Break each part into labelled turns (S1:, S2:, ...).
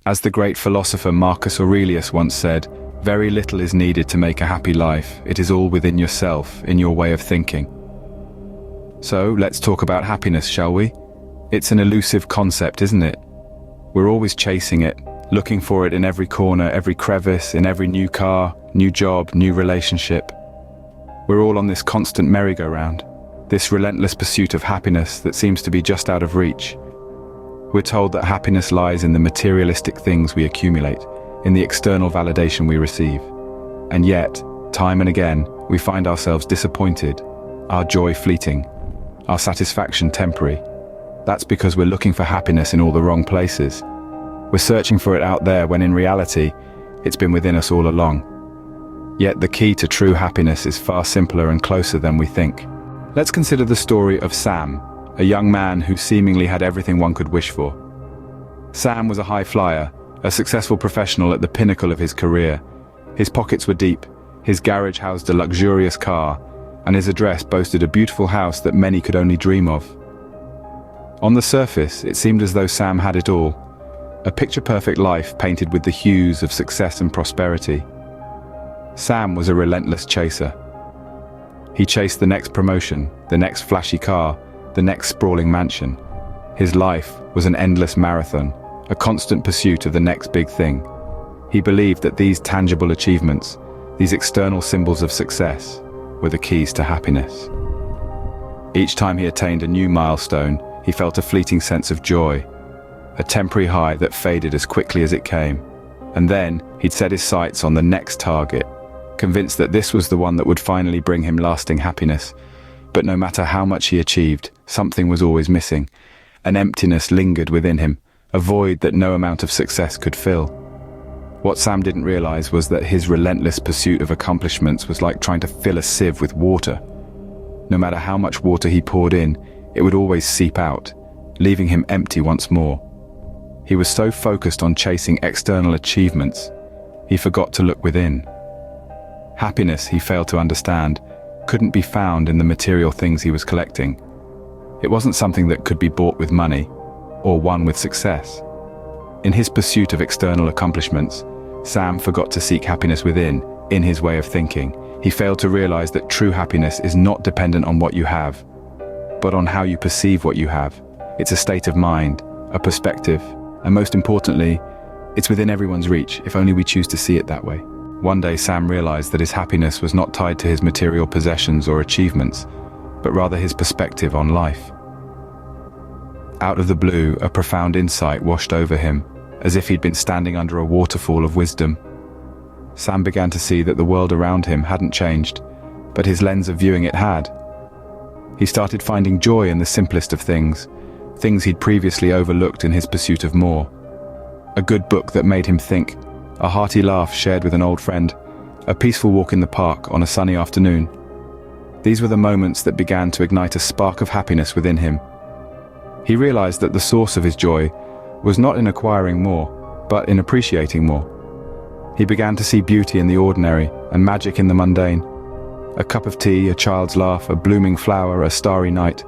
S1: As the great philosopher Marcus Aurelius once said, very little is needed to make a happy life. It is all within yourself, in your way of thinking. So, let's talk about happiness, shall we? It's an elusive concept, isn't it? We're always chasing it, looking for it in every corner, every crevice, in every new car, new job, new relationship. We're all on this constant merry-go-round, this relentless pursuit of happiness that seems to be just out of reach. We're told that happiness lies in the materialistic things we accumulate, in the external validation we receive. And yet, time and again, we find ourselves disappointed, our joy fleeting, our satisfaction temporary. That's because we're looking for happiness in all the wrong places. We're searching for it out there when in reality, it's been within us all along. Yet the key to true happiness is far simpler and closer than we think. Let's consider the story of Sam, a young man who seemingly had everything one could wish for. Sam was a high flyer, a successful professional at the pinnacle of his career. His pockets were deep, his garage housed a luxurious car, and his address boasted a beautiful house that many could only dream of. On the surface, it seemed as though Sam had it all, a picture-perfect life painted with the hues of success and prosperity. Sam was a relentless chaser. He chased the next promotion, the next flashy car, the next sprawling mansion. His life was an endless marathon, a constant pursuit of the next big thing. He believed that these tangible achievements, these external symbols of success, were the keys to happiness. Each time he attained a new milestone, he felt a fleeting sense of joy, a temporary high that faded as quickly as it came. And then he'd set his sights on the next target, convinced that this was the one that would finally bring him lasting happiness. But no matter how much he achieved, something was always missing. An emptiness lingered within him, a void that no amount of success could fill. What Sam didn't realize was that his relentless pursuit of accomplishments was like trying to fill a sieve with water. No matter how much water he poured in, it would always seep out, leaving him empty once more. He was so focused on chasing external achievements, he forgot to look within. Happiness, he failed to understand, couldn't be found in the material things he was collecting. It wasn't something that could be bought with money, or won with success. In his pursuit of external accomplishments, Sam forgot to seek happiness within, in his way of thinking. He failed to realize that true happiness is not dependent on what you have, but on how you perceive what you have. It's a state of mind, a perspective, and most importantly, it's within everyone's reach if only we choose to see it that way. One day Sam realized that his happiness was not tied to his material possessions or achievements, but rather his perspective on life. Out of the blue, a profound insight washed over him, as if he'd been standing under a waterfall of wisdom. Sam began to see that the world around him hadn't changed, but his lens of viewing it had. He started finding joy in the simplest of things, things he'd previously overlooked in his pursuit of more. A good book that made him think, a hearty laugh shared with an old friend, a peaceful walk in the park on a sunny afternoon. These were the moments that began to ignite a spark of happiness within him. He realized that the source of his joy was not in acquiring more, but in appreciating more. He began to see beauty in the ordinary and magic in the mundane. A cup of tea, a child's laugh, a blooming flower, a starry night.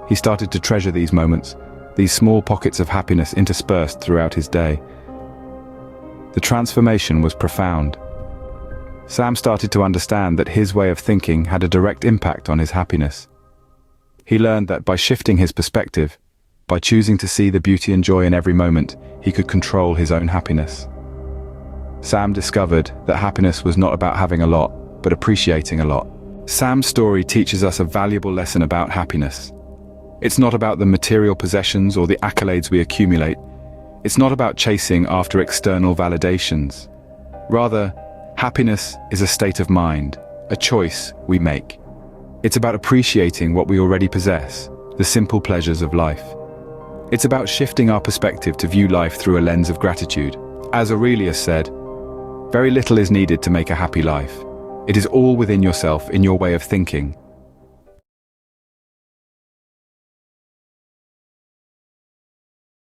S1: He started to treasure these moments, these small pockets of happiness interspersed throughout his day. The transformation was profound. Sam started to understand that his way of thinking had a direct impact on his happiness. He learned that by shifting his perspective, by choosing to see the beauty and joy in every moment, he could control his own happiness. Sam discovered that happiness was not about having a lot, but appreciating a lot. Sam's story teaches us a valuable lesson about happiness. It's not about the material possessions or the accolades we accumulate. It's not about chasing after external validations. Rather, happiness is a state of mind, a choice we make. It's about appreciating what we already possess, the simple pleasures of life. It's about shifting our perspective to view life through a lens of gratitude. As Aurelius said, very little is needed to make a happy life. It is all within yourself, in your way of thinking.